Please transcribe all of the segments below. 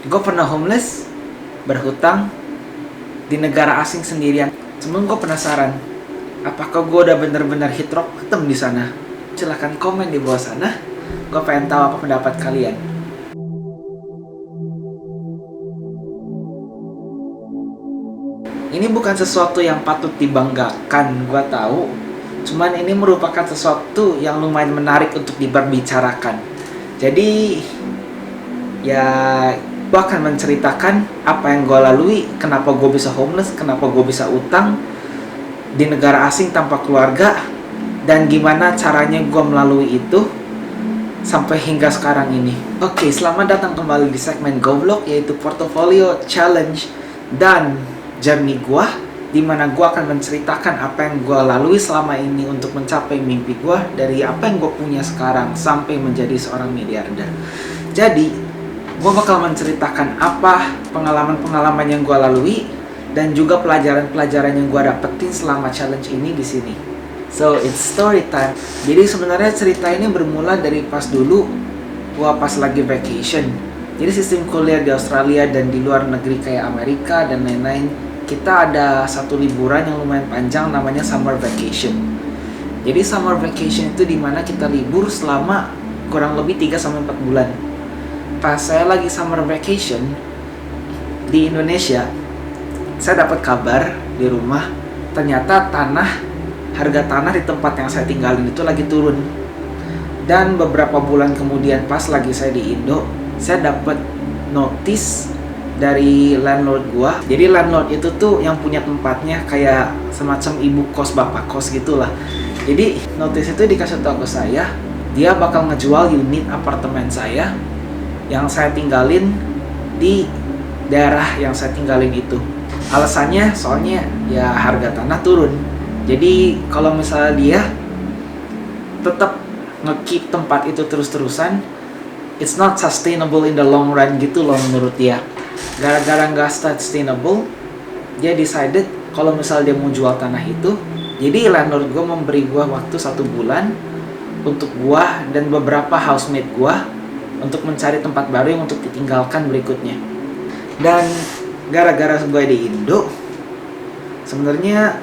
Gue pernah homeless, berhutang, di negara asing sendirian. Cuman gue penasaran, apakah gue udah bener-bener hit rock bottom di sana? Silahkan komen di bawah sana. Gue pengen tahu apa pendapat kalian. Ini bukan sesuatu yang patut dibanggakan, gue tahu. Cuman ini merupakan sesuatu yang lumayan menarik untuk diperbicarakan. Jadi, ya gue akan menceritakan apa yang gue lalui, kenapa gue bisa homeless, kenapa gue bisa utang di negara asing tanpa keluarga, dan gimana caranya gue melalui itu sampai hingga sekarang ini. Oke, selamat datang kembali di segmen Goblok, yaitu Portfolio Challenge dan journey gue, dimana gue akan menceritakan apa yang gue lalui selama ini untuk mencapai mimpi gue, dari apa yang gue punya sekarang sampai menjadi seorang miliarder. Jadi, gue bakal menceritakan apa pengalaman-pengalaman yang gue lalui dan juga pelajaran-pelajaran yang gue dapetin selama challenge ini di sini. So, it's story time. Jadi sebenarnya cerita ini bermula dari pas dulu gue pas lagi vacation. Jadi sistem kuliah di Australia dan di luar negeri kayak Amerika dan lain-lain, kita ada satu liburan yang lumayan panjang namanya summer vacation. Jadi summer vacation itu dimana kita libur selama kurang lebih 3-4 bulan. Pas saya lagi summer vacation di Indonesia, saya dapat kabar di rumah, ternyata harga tanah di tempat yang saya tinggalin itu lagi turun. Dan beberapa bulan kemudian pas lagi saya di Indo, saya dapat notice dari landlord gua. Jadi landlord itu tuh yang punya tempatnya kayak semacam ibu kos, bapak kos gitulah. Jadi notice itu dikasih tahu ke saya, dia bakal ngejual unit apartemen saya yang saya tinggalin di daerah yang saya tinggalin itu. Alasannya soalnya ya harga tanah turun. Jadi kalau misalnya dia tetap nge-keep tempat itu terus-terusan, it's not sustainable in the long run gitu loh menurut dia. Gara-gara nggak sustainable, dia decided kalau misalnya dia mau jual tanah itu. Jadi landlord gue memberi gue waktu 1 bulan untuk gue dan beberapa housemate gue untuk mencari tempat baru yang untuk ditinggalkan berikutnya. Dan gara-gara gue di Indo, sebenarnya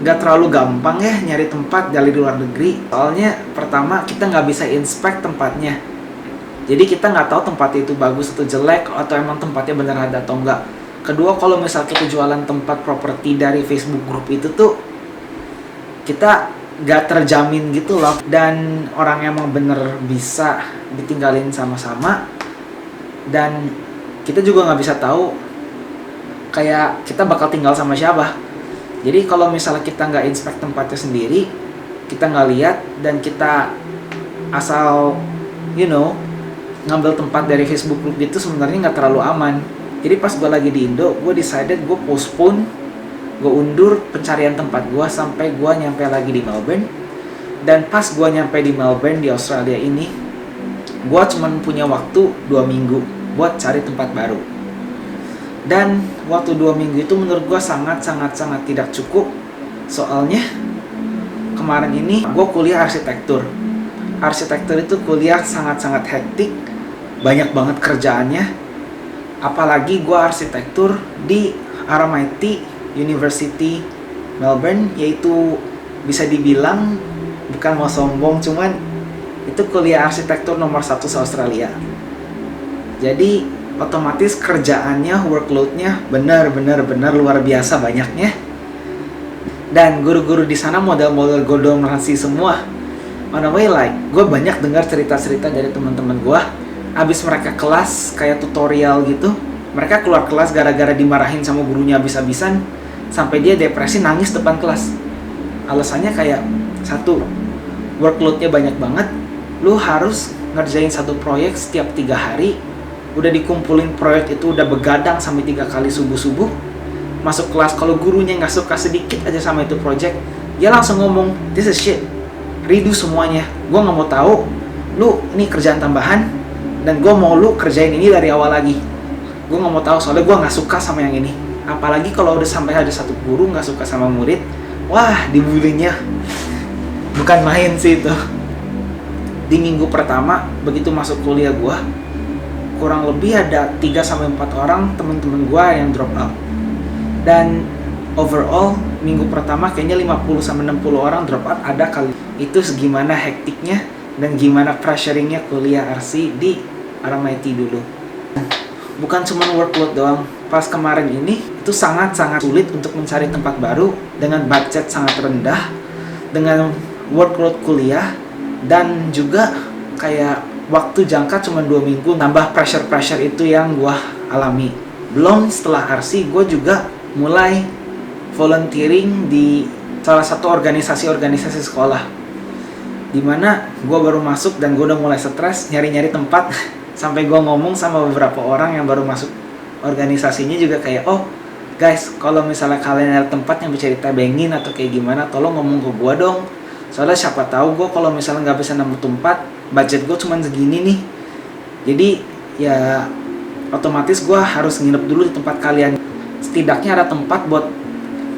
nggak terlalu gampang ya nyari tempat dari luar negeri. Soalnya pertama kita nggak bisa inspect tempatnya. Jadi kita nggak tahu tempat itu bagus atau jelek, atau emang tempatnya benar ada atau enggak. Kedua, kalau misal kita jualan tempat properti dari Facebook group itu tuh, kita nggak terjamin gitu loh. Dan orang emang bener bisa ditinggalin sama-sama. Dan kita juga nggak bisa tahu kayak kita bakal tinggal sama siapa. Jadi kalau misalnya kita nggak inspect tempatnya sendiri, kita nggak lihat, dan kita asal ngambil tempat dari Facebook group itu, sebenarnya nggak terlalu aman. Jadi pas gue lagi di Indo, gue decided gue postpone, gue undur pencarian tempat gue sampai gue nyampe lagi di Melbourne. Dan pas gue nyampe di Melbourne di Australia ini, gue cuman punya waktu 2 minggu buat cari tempat baru. Dan waktu 2 minggu itu menurut gue sangat tidak cukup. Soalnya kemarin ini gue kuliah arsitektur. Arsitektur itu kuliah sangat hektik, banyak banget kerjaannya. Apalagi gue arsitektur di RMIT University Melbourne, yaitu bisa dibilang, bukan mau sombong, cuman itu kuliah arsitektur nomor 1 se Australia. Jadi otomatis kerjaannya, workloadnya benar luar biasa banyaknya. Dan guru-guru di sana model-model Gordon-Ramsay semua. On the way, gue banyak dengar cerita-cerita dari teman-teman gue. Abis mereka kelas kayak tutorial gitu, mereka keluar kelas gara-gara dimarahin sama gurunya habis-habisan, sampai dia depresi nangis depan kelas. Alasannya kayak, 1, workloadnya banyak banget. Lu harus ngerjain satu proyek setiap 3 hari. Udah dikumpulin proyek itu, udah begadang sampai 3 kali subuh-subuh. Masuk kelas, kalau gurunya nggak suka sedikit aja sama itu project, dia langsung ngomong, this is shit, redo semuanya. Gue nggak mau tahu, lu ini kerjaan tambahan, dan gue mau lu kerjain ini dari awal lagi. Gue nggak mau tahu, soalnya gue nggak suka sama yang ini. Apalagi kalau udah sampai ada satu guru nggak suka sama murid, wah dibulinya bukan main sih itu. Di minggu pertama begitu masuk kuliah gue kurang lebih ada 3-4 orang teman-teman gue yang drop out. Dan overall minggu pertama kayaknya 50-60 orang drop out ada kali. Itu segimana hektiknya dan gimana pressuringnya kuliah RC di RMIT dulu. Bukan cuma workload doang, pas kemarin ini itu sangat-sangat sulit untuk mencari tempat baru dengan budget sangat rendah, dengan workload kuliah, dan juga kayak waktu jangka cuma 2 minggu, nambah pressure itu yang gua alami. Belum setelah RC, gue juga mulai volunteering di salah satu organisasi sekolah, dimana gue baru masuk dan gue udah mulai stres nyari-nyari tempat. Sampai gue ngomong sama beberapa orang yang baru masuk organisasinya juga kayak, oh guys, kalau misalnya kalian ada tempat yang bisa ditebengin atau kayak gimana, tolong ngomong ke gue dong. Soalnya siapa tahu gue kalau misalnya nggak bisa nemu tempat, budget gue cuma segini nih. Jadi ya otomatis gue harus nginep dulu di tempat kalian. Setidaknya ada tempat buat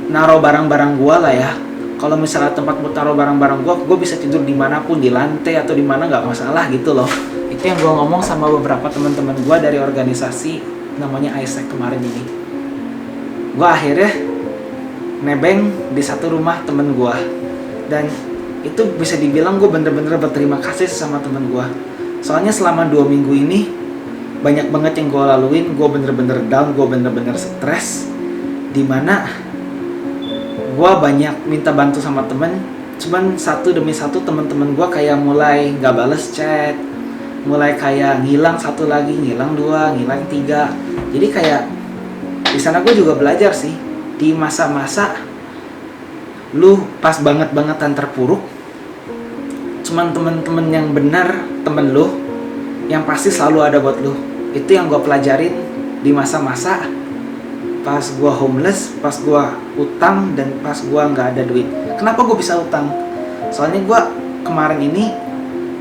naruh barang-barang gue lah ya. Kalau misalnya tempat buat taruh barang-barang gue bisa tidur dimanapun, di lantai atau di mana nggak masalah gitu loh. Itu yang gue ngomong sama beberapa teman-teman gue dari organisasi namanya Isaac kemarin ini. Gue akhirnya nebeng di satu rumah temen gue, dan itu bisa dibilang gue bener-bener berterima kasih sama temen gue. Soalnya selama 2 minggu ini banyak banget yang gue laluin, gue bener-bener down, gue bener-bener stres, dimana gue banyak minta bantu sama temen, cuman satu demi satu temen-temen gue kayak mulai gak bales chat, mulai kayak ngilang satu lagi, ngilang 2, ngilang 3. Jadi kayak di sana gue juga belajar sih, di masa-masa lu pas banget-bangetan terpuruk, cuman temen-temen yang benar, temen lu yang pasti selalu ada buat lu. Itu yang gue pelajarin di masa-masa pas gue homeless, pas gue utang, dan pas gue nggak ada duit. Kenapa gue bisa utang? Soalnya gue kemarin ini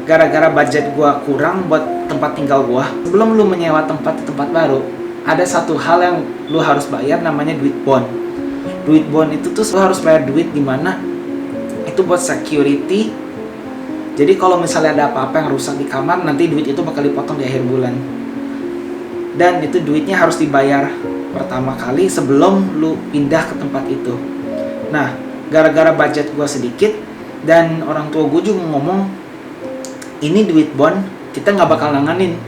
gara-gara budget gue kurang buat tempat tinggal gue. Sebelum lu menyewa tempat di tempat baru, ada satu hal yang lu harus bayar, namanya duit bond. Duit bond itu tuh lu harus bayar duit, dimana itu buat security. Jadi kalau misalnya ada apa-apa yang rusak di kamar, nanti duit itu bakal dipotong di akhir bulan. Dan itu duitnya harus dibayar pertama kali sebelum lu pindah ke tempat itu. Nah, gara-gara budget gue sedikit dan orang tua gue juga ngomong, ini duit bond kita nggak bakal nanganin,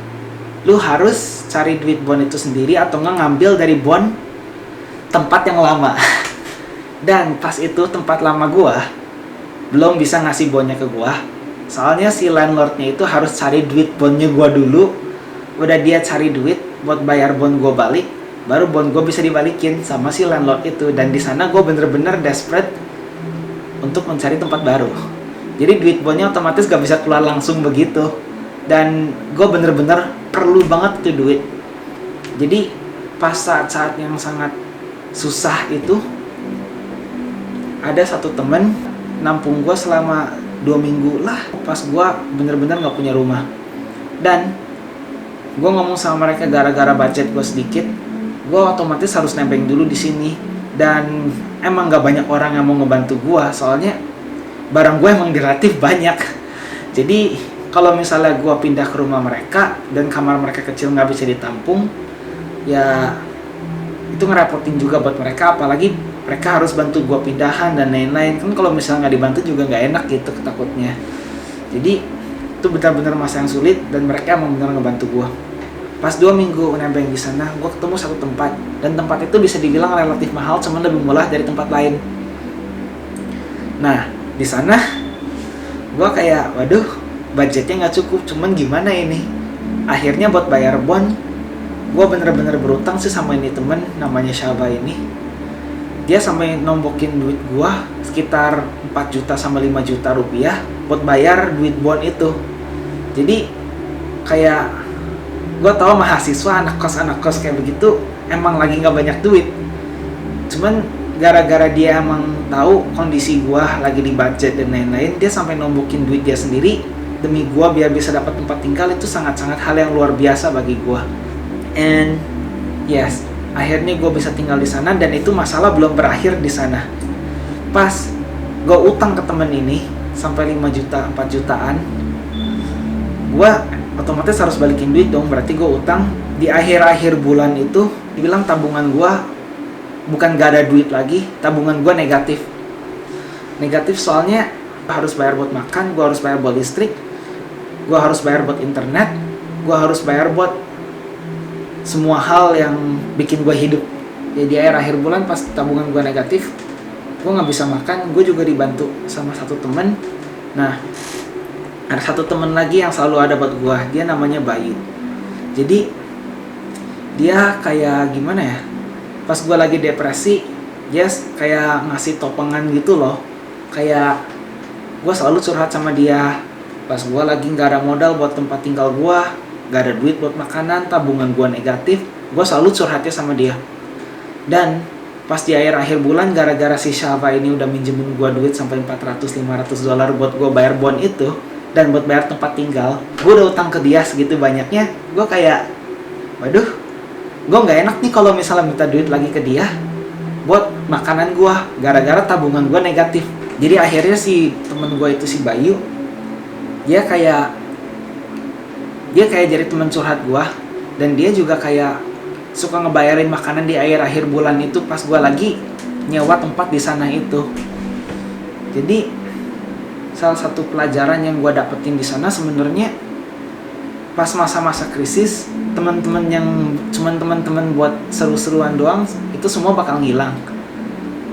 lu harus cari duit bond itu sendiri atau nggak ngambil dari bond tempat yang lama. Dan pas itu tempat lama gue belum bisa ngasih bondnya ke gue, soalnya si landlordnya itu harus cari duit bondnya gue dulu. Udah dia cari duit buat bayar bond gue balik, baru bond gue bisa dibalikin sama si landlord itu. Dan di sana gue bener-bener desperate untuk mencari tempat baru. Jadi duit bondnya otomatis gak bisa keluar langsung begitu, dan gue bener-bener perlu banget itu duit. Jadi pas saat-saat yang sangat susah itu, ada satu temen nampung gue selama 2 minggu lah, pas gue bener-bener gak punya rumah. Dan gue ngomong sama mereka, gara-gara budget gue sedikit, gue otomatis harus nempeng dulu di sini. Dan emang gak banyak orang yang mau ngebantu gue, soalnya barang gue emang relatif banyak. Jadi kalau misalnya gue pindah ke rumah mereka dan kamar mereka kecil nggak bisa ditampung, ya itu ngerepotin juga buat mereka. Apalagi mereka harus bantu gue pindahan dan lain-lain. Kan kalau misalnya nggak dibantu juga nggak enak gitu takutnya. Jadi itu benar-benar masa yang sulit dan mereka emang benar ngebantu gue. Pas 2 minggu nempeng di sana, gue ketemu satu tempat, dan tempat itu bisa dibilang relatif mahal, cuman lebih murah dari tempat lain. Nah, di sana gue kayak, waduh, budgetnya nggak cukup, cuman gimana ini? Akhirnya buat bayar bond, gue bener-bener berutang sih sama ini temen, namanya Syaba ini. Dia sampai nombokin duit gue sekitar 4 juta sama 5 juta rupiah buat bayar duit bond itu. Jadi kayak gue tau mahasiswa, anak kos kayak begitu emang lagi nggak banyak duit. Cuman gara-gara dia emang tahu kondisi gue lagi di budget dan lain-lain, dia sampai nombokin duit dia sendiri demi gue biar bisa dapat tempat tinggal. Itu sangat-sangat hal yang luar biasa bagi gue. And yes, akhirnya gue bisa tinggal di sana, dan itu masalah belum berakhir di sana. Pas gue utang ke temen ini sampai 5 juta, 4 jutaan, gue otomatis harus balikin duit dong, berarti gue utang. Di akhir-akhir bulan itu dibilang tabungan gue bukan gak ada duit lagi, tabungan gue negatif. Soalnya harus bayar buat makan, gue harus bayar buat listrik, gue harus bayar buat internet, gue harus bayar buat semua hal yang bikin gue hidup. Jadi akhir bulan pas tabungan gue negatif, gue nggak bisa makan. Gue juga dibantu sama satu temen. Nah, ada satu temen lagi yang selalu ada buat gue, dia namanya Bayu. Jadi dia kayak gimana ya, pas gue lagi depresi, dia kayak ngasih topengan gitu loh. Kayak gue selalu curhat sama dia pas gue lagi nggak ada modal buat tempat tinggal gue, nggak ada duit buat makanan, tabungan gue negatif, gue selalu curhatnya sama dia. Dan pas di akhir bulan, gara-gara si Shava ini udah minjemin gue duit sampai $400-500 buat gue bayar bond itu dan buat bayar tempat tinggal, gue udah utang ke dia segitu banyaknya. Gue kayak, waduh, gue nggak enak nih kalau misalnya minta duit lagi ke dia buat makanan gue, gara-gara tabungan gue negatif. Jadi akhirnya si temen gue itu, si Bayu, dia kayak jadi teman curhat gue, dan dia juga kayak suka ngebayarin makanan di akhir bulan itu pas gue lagi nyewa tempat di sana itu. Jadi salah satu pelajaran yang gue dapetin di sana sebenarnya, pas masa-masa krisis, teman-teman yang cuman teman-teman buat seru-seruan doang itu semua bakal ngilang,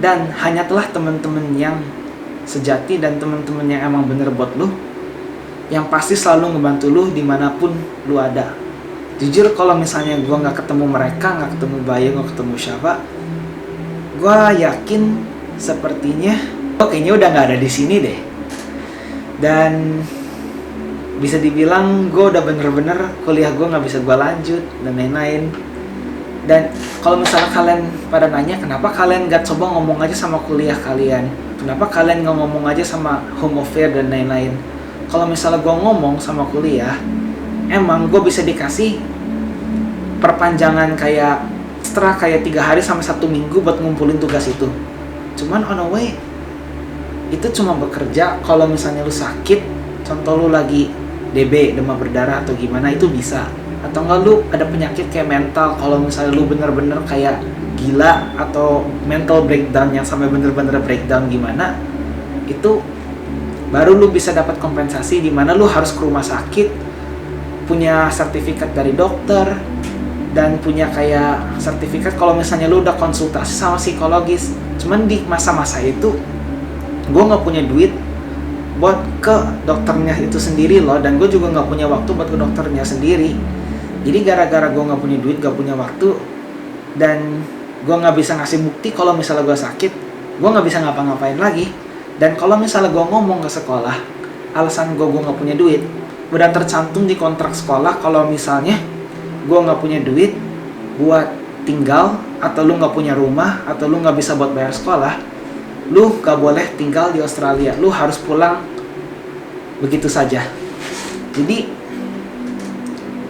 dan hanya telah teman-teman yang sejati dan teman-teman yang emang bener buat lu, yang pasti selalu ngebantu lu dimanapun lu ada. Jujur kalau misalnya gue nggak ketemu mereka, nggak ketemu Bayu, nggak ketemu Shava, gue yakin sepertinya kayaknya udah nggak ada di sini deh. Dan bisa dibilang gue udah bener-bener kuliah gue nggak bisa gue lanjut dan lain-lain. Dan kalau misalnya kalian pada nanya kenapa kalian nggak coba ngomong aja sama kuliah kalian, kenapa kalian nggak ngomong aja sama home affair dan lain-lain. Kalau misalnya gue ngomong sama kuliah, emang gue bisa dikasih perpanjangan kayak setelah kayak 3 hari sampai 1 minggu buat ngumpulin tugas itu. Cuman on the way itu cuma bekerja kalau misalnya lu sakit, contoh lu lagi DB, demam berdarah atau gimana, itu bisa. Atau enggak lu ada penyakit kayak mental, kalau misalnya lu bener-bener kayak gila atau mental breakdown yang sampai bener-bener breakdown gimana, itu baru lu bisa dapat kompensasi di mana lu harus ke rumah sakit, punya sertifikat dari dokter, dan punya kayak sertifikat kalau misalnya lu udah konsultasi sama psikologis. Cuman di masa-masa itu gue nggak punya duit buat ke dokternya itu sendiri loh, dan gue juga nggak punya waktu buat ke dokternya sendiri. Jadi gara-gara gue nggak punya duit, nggak punya waktu, dan gue nggak bisa ngasih bukti kalau misalnya gue sakit, gue nggak bisa ngapa-ngapain lagi. Dan kalau misalnya gue ngomong ke sekolah alasan gue nggak punya duit, udah tercantum di kontrak sekolah kalau misalnya gue nggak punya duit buat tinggal, atau lu nggak punya rumah, atau lu nggak bisa buat bayar sekolah, lu nggak boleh tinggal di Australia, lu harus pulang begitu saja. Jadi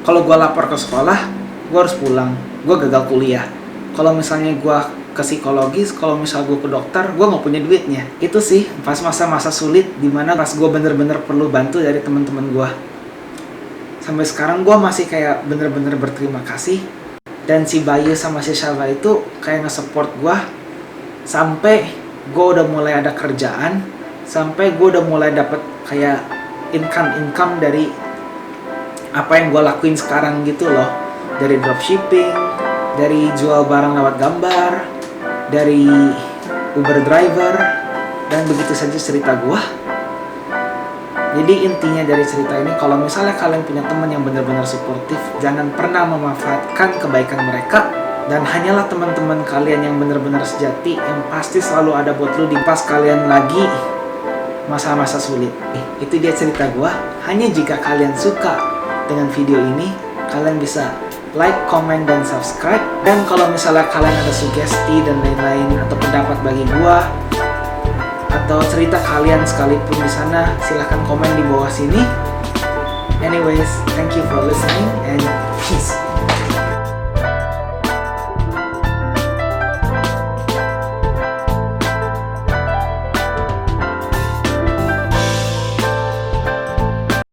kalau gue lapor ke sekolah, gue harus pulang, gue gagal kuliah. Kalau misalnya gue ke psikologis, kalau misalnya gue ke dokter, gue nggak punya duitnya. Itu sih pas masa-masa sulit, dimana pas gue bener-bener perlu bantu dari teman-teman gue. Sampai sekarang gue masih kayak bener-bener berterima kasih. Dan si Bayu sama si Shava itu kayak nge-support gue sampai gue udah mulai ada kerjaan, sampai gue udah mulai dapet kayak income dari apa yang gue lakuin sekarang gitu loh. Dari dropshipping, dari jual barang lewat gambar, dari Uber driver, dan begitu saja cerita gue. Jadi intinya dari cerita ini, kalau misalnya kalian punya teman yang benar-benar suportif, jangan pernah memanfaatkan kebaikan mereka, dan hanyalah teman-teman kalian yang benar-benar sejati, yang pasti selalu ada buat lu di pas kalian lagi masa-masa sulit. Itu dia cerita gue. Hanya jika kalian suka dengan video ini, kalian bisa like, comment, dan subscribe. Dan kalau misalnya kalian ada sugesti dan lain-lain atau pendapat bagi gue, atau cerita kalian sekalipun di sana, silahkan komen di bawah sini. Anyways, thank you for listening and peace.